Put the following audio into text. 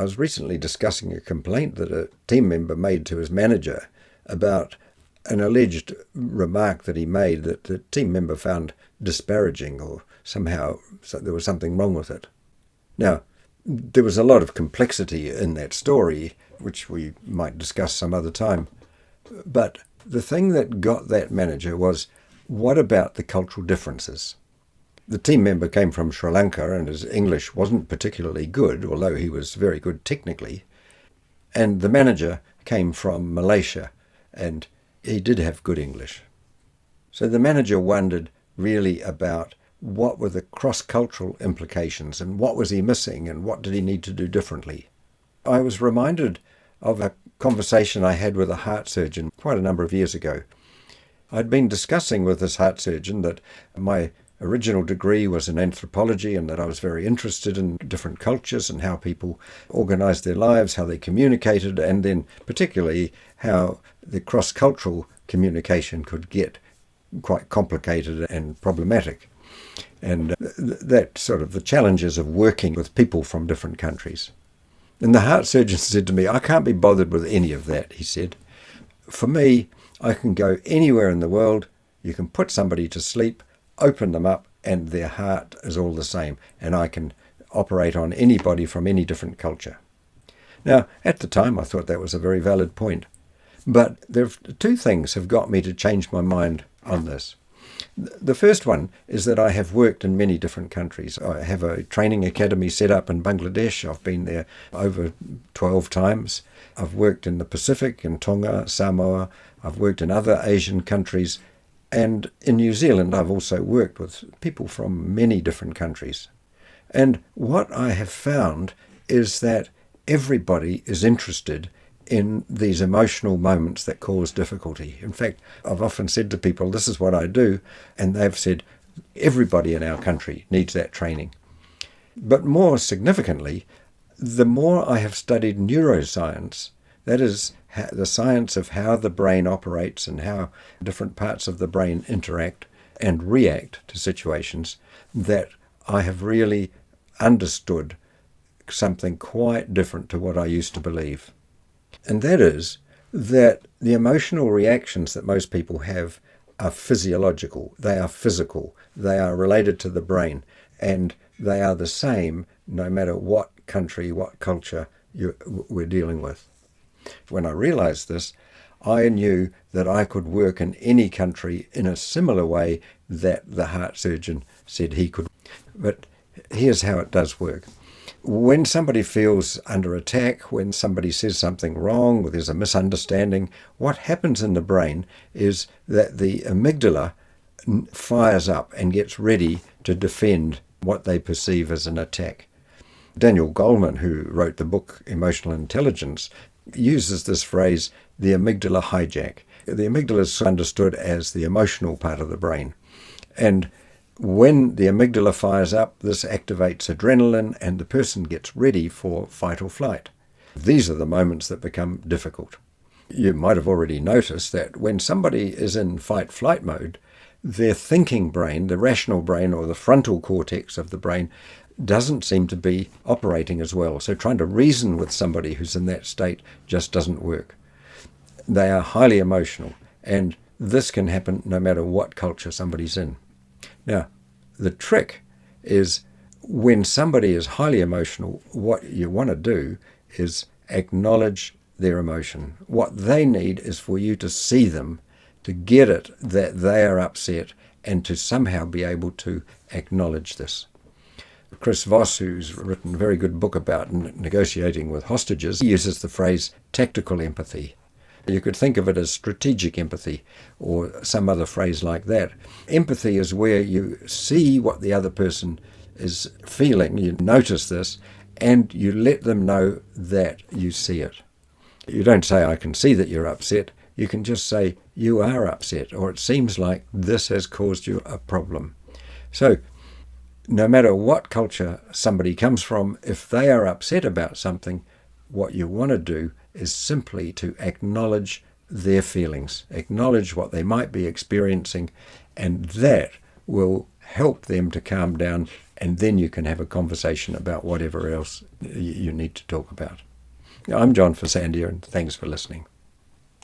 I was recently discussing a complaint that a team member made to his manager about an alleged remark that he made that the team member found disparaging, or somehow there was something wrong with it. Now, there was a lot of complexity in that story, which we might discuss some other time. But the thing that got that manager was, what about the cultural differences? The team member came from Sri Lanka and his English wasn't particularly good, although he was very good technically. And the manager came from Malaysia and he did have good English. So the manager wondered really about what were the cross-cultural implications and what was he missing and what did he need to do differently. I was reminded of a conversation I had with a heart surgeon quite a number of years ago. I'd been discussing with this heart surgeon that my original degree was in anthropology and that I was very interested in different cultures and how people organised their lives, how they communicated, and then particularly how the cross-cultural communication could get quite complicated and problematic. And that sort of the challenges of working with people from different countries. And the heart surgeon said to me, I can't be bothered with any of that, he said. For me, I can go anywhere in the world, you can put somebody to sleep, open them up, and their heart is all the same, and I can operate on anybody from any different culture. Now, at the time, I thought that was a very valid point. But two things have got me to change my mind on this. The first one is that I have worked in many different countries. I have a training academy set up in Bangladesh. I've been there over 12 times. I've worked in the Pacific, in Tonga, Samoa. I've worked in other Asian countries. And in New Zealand, I've also worked with people from many different countries. And what I have found is that everybody is interested in these emotional moments that cause difficulty. In fact, I've often said to people, this is what I do, and they've said, everybody in our country needs that training. But more significantly, the more I have studied neuroscience, that is, the science of how the brain operates and how different parts of the brain interact and react to situations, that I have really understood something quite different to what I used to believe. And that is that the emotional reactions that most people have are physiological, they are physical, they are related to the brain, and they are the same no matter what country, what culture we're dealing with. When I realized this, I knew that I could work in any country in a similar way that the heart surgeon said he could. But here's how it does work. When somebody feels under attack, when somebody says something wrong, or there's a misunderstanding, what happens in the brain is that the amygdala fires up and gets ready to defend what they perceive as an attack. Daniel Goleman, who wrote the book Emotional Intelligence, uses this phrase, the amygdala hijack. The amygdala is understood as the emotional part of the brain. And when the amygdala fires up, this activates adrenaline and the person gets ready for fight or flight. These are the moments that become difficult. You might have already noticed that when somebody is in fight-flight mode, their thinking brain, the rational brain or the frontal cortex of the brain, doesn't seem to be operating as well. So trying to reason with somebody who's in that state just doesn't work. They are highly emotional, and this can happen no matter what culture somebody's in. Now, the trick is when somebody is highly emotional, what you want to do is acknowledge their emotion. What they need is for you to see them, to get it that they are upset, and to somehow be able to acknowledge this. Chris Voss, who's written a very good book about negotiating with hostages, uses the phrase tactical empathy. You could think of it as strategic empathy or some other phrase like that. Empathy is where you see what the other person is feeling, you notice this, and you let them know that you see it. You don't say, I can see that you're upset. You can just say, you are upset, or it seems like this has caused you a problem. So, no matter what culture somebody comes from, if they are upset about something, what you want to do is simply to acknowledge their feelings, acknowledge what they might be experiencing, and that will help them to calm down and then you can have a conversation about whatever else you need to talk about. I'm John Faisandier, and thanks for listening.